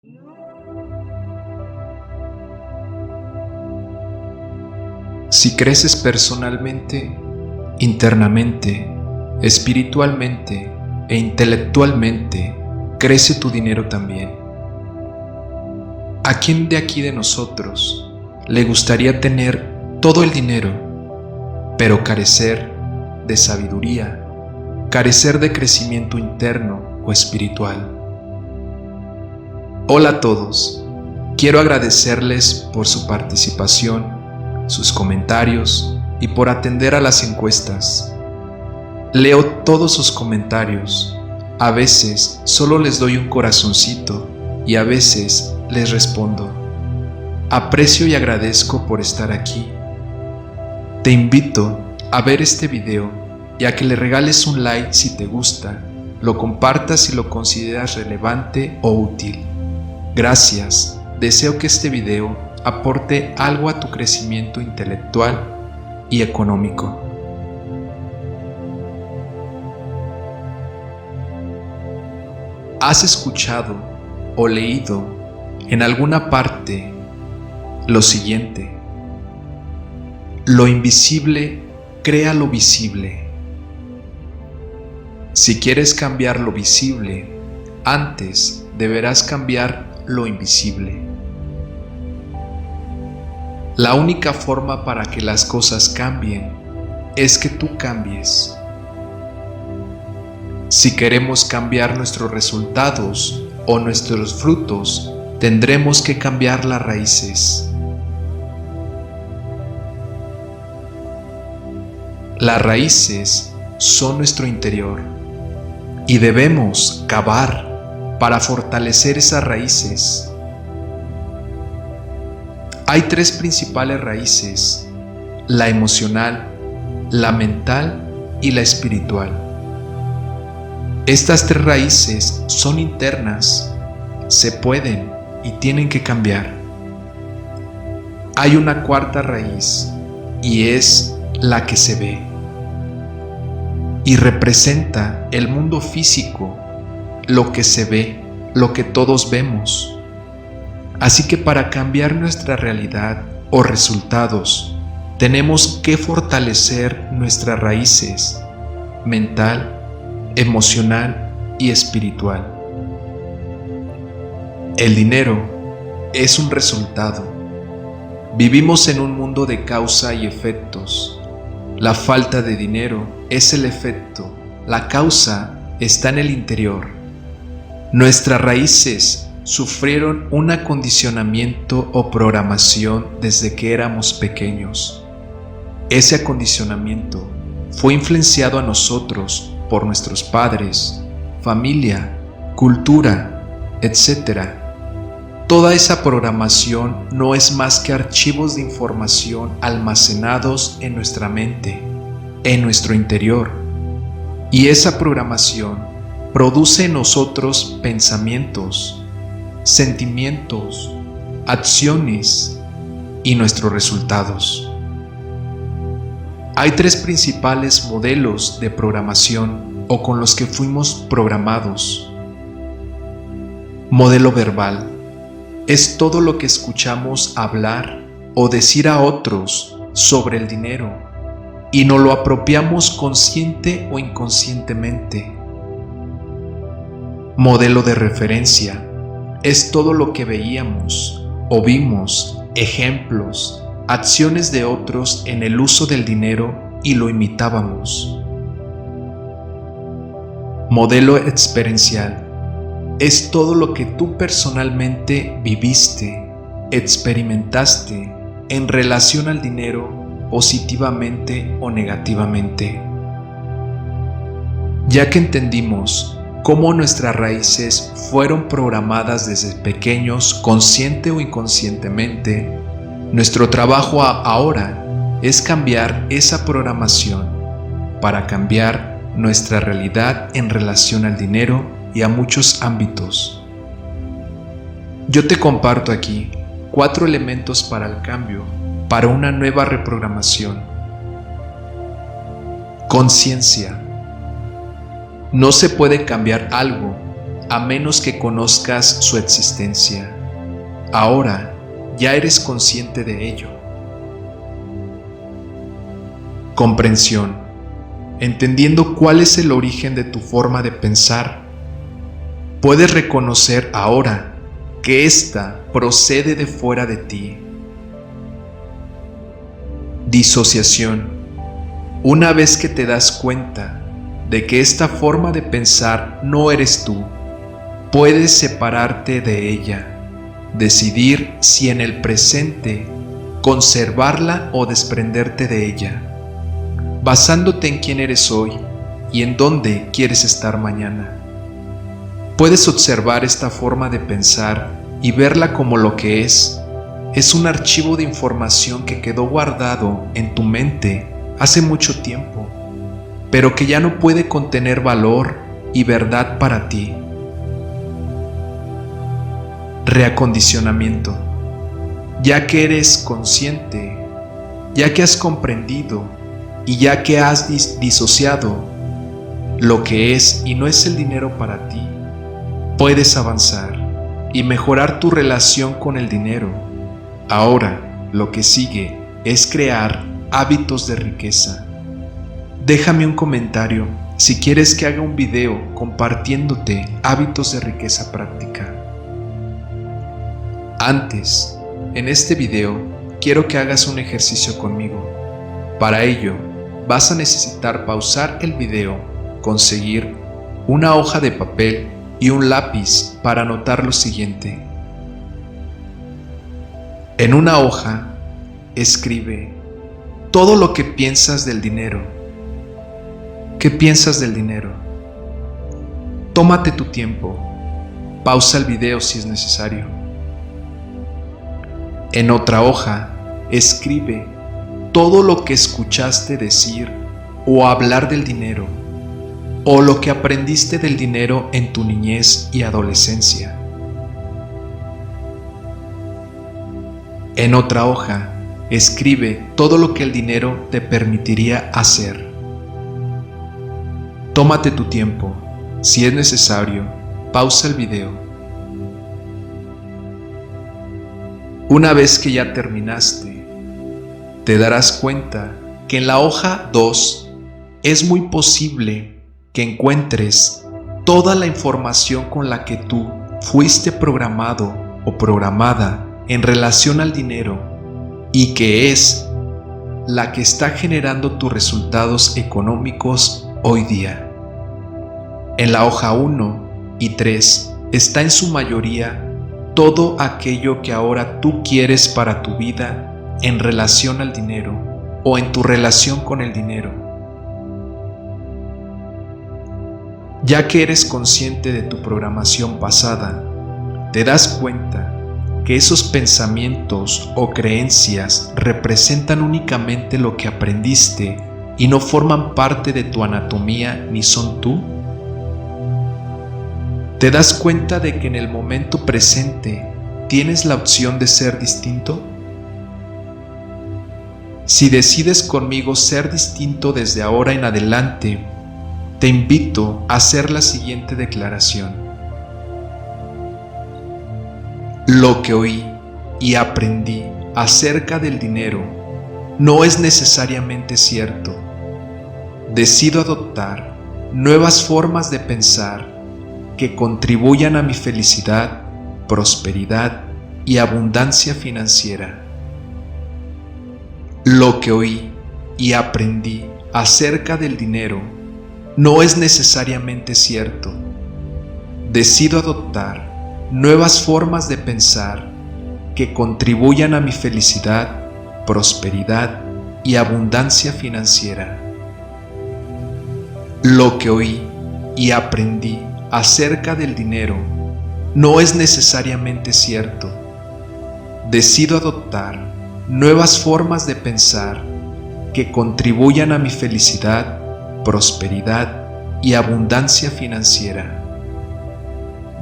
Si creces personalmente, internamente, espiritualmente e intelectualmente, crece tu dinero también. ¿A quién de aquí de nosotros le gustaría tener todo el dinero, pero carecer de sabiduría, carecer de crecimiento interno o espiritual? Hola a todos, quiero agradecerles por su participación, sus comentarios y por atender a las encuestas. Leo todos sus comentarios, a veces solo les doy un corazoncito y a veces les respondo. Aprecio y agradezco por estar aquí. Te invito a ver este video y a que le regales un like si te gusta, lo compartas si lo consideras relevante o útil. Gracias, deseo que este video aporte algo a tu crecimiento intelectual y económico. ¿Has escuchado o leído en alguna parte lo siguiente? Lo invisible crea lo visible. Si quieres cambiar lo visible, antes deberás cambiar lo invisible. La única forma para que las cosas cambien es que tú cambies. Si queremos cambiar nuestros resultados o nuestros frutos, tendremos que cambiar las raíces. Las raíces son nuestro interior y debemos cavar para fortalecer esas raíces. Hay tres principales raíces: la emocional, la mental y la espiritual. Estas tres raíces son internas, se pueden y tienen que cambiar. Hay una cuarta raíz y es la que se ve y representa el mundo físico, lo que se ve, lo que todos vemos. Así que para cambiar nuestra realidad o resultados, tenemos que fortalecer nuestras raíces mental, emocional y espiritual. El dinero es un resultado. Vivimos en un mundo de causa y efectos. La falta de dinero es el efecto, la causa está en el interior. Nuestras raíces sufrieron un acondicionamiento o programación desde que éramos pequeños. Ese acondicionamiento fue influenciado a nosotros por nuestros padres, familia, cultura, etc. Toda esa programación no es más que archivos de información almacenados en nuestra mente, en nuestro interior. Y esa programación produce en nosotros pensamientos, sentimientos, acciones y nuestros resultados. Hay tres principales modelos de programación o con los que fuimos programados. Modelo verbal. Es todo lo que escuchamos hablar o decir a otros sobre el dinero y nos lo apropiamos consciente o inconscientemente. Modelo de referencia. Es todo lo que veíamos o vimos, ejemplos, acciones de otros en el uso del dinero y lo imitábamos. Modelo experiencial. Es todo lo que tú personalmente viviste, experimentaste en relación al dinero, positivamente o negativamente. Ya que entendimos cómo nuestras raíces fueron programadas desde pequeños, consciente o inconscientemente, nuestro trabajo ahora es cambiar esa programación para cambiar nuestra realidad en relación al dinero y a muchos ámbitos. Yo te comparto aquí 4 elementos para el cambio, para una nueva reprogramación. Conciencia. No se puede cambiar algo a menos que conozcas su existencia. Ahora ya eres consciente de ello. Comprensión. Entendiendo cuál es el origen de tu forma de pensar, puedes reconocer ahora que ésta procede de fuera de ti. Disociación. Una vez que te das cuenta de que esta forma de pensar no eres tú, puedes separarte de ella, decidir si en el presente conservarla o desprenderte de ella, basándote en quién eres hoy y en dónde quieres estar mañana. Puedes observar esta forma de pensar y verla como lo que es un archivo de información que quedó guardado en tu mente hace mucho tiempo, pero que ya no puede contener valor y verdad para ti. Reacondicionamiento. Ya que eres consciente, ya que has comprendido y ya que has disociado lo que es y no es el dinero para ti, puedes avanzar y mejorar tu relación con el dinero. Ahora, lo que sigue es crear hábitos de riqueza. Déjame un comentario si quieres que haga un video compartiéndote hábitos de riqueza práctica. Antes, en este video, quiero que hagas un ejercicio conmigo. Para ello, vas a necesitar pausar el video, conseguir una hoja de papel y un lápiz para anotar lo siguiente. En una hoja, escribe todo lo que piensas del dinero. ¿Qué piensas del dinero? Tómate tu tiempo. Pausa el video si es necesario. En otra hoja, escribe todo lo que escuchaste decir o hablar del dinero, o lo que aprendiste del dinero en tu niñez y adolescencia. En otra hoja, escribe todo lo que el dinero te permitiría hacer. Tómate tu tiempo. Si es necesario, pausa el video. Una vez que ya terminaste, te darás cuenta que en la hoja 2 es muy posible que encuentres toda la información con la que tú fuiste programado o programada en relación al dinero y que es la que está generando tus resultados económicos hoy día. En la hoja 1 y 3 está en su mayoría todo aquello que ahora tú quieres para tu vida en relación al dinero o en tu relación con el dinero. Ya que eres consciente de tu programación pasada, te das cuenta que esos pensamientos o creencias representan únicamente lo que aprendiste y no forman parte de tu anatomía ni son tú. ¿Te das cuenta de que en el momento presente tienes la opción de ser distinto? Si decides conmigo ser distinto desde ahora en adelante, te invito a hacer la siguiente declaración. Lo que oí y aprendí acerca del dinero no es necesariamente cierto. Decido adoptar nuevas formas de pensar que contribuyan a mi felicidad, prosperidad y abundancia financiera. Lo que oí y aprendí acerca del dinero no es necesariamente cierto. Decido adoptar nuevas formas de pensar que contribuyan a mi felicidad, prosperidad y abundancia financiera. Lo que oí y aprendí acerca del dinero no es necesariamente cierto. Decido adoptar nuevas formas de pensar que contribuyan a mi felicidad, prosperidad y abundancia financiera.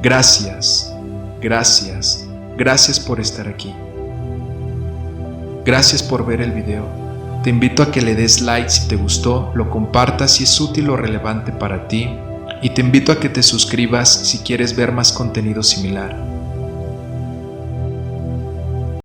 Gracias, gracias, gracias por estar aquí. Gracias por ver el video. Te invito a que le des like si te gustó, lo compartas si es útil o relevante para ti. y te invito a que te suscribas si quieres ver más contenido similar.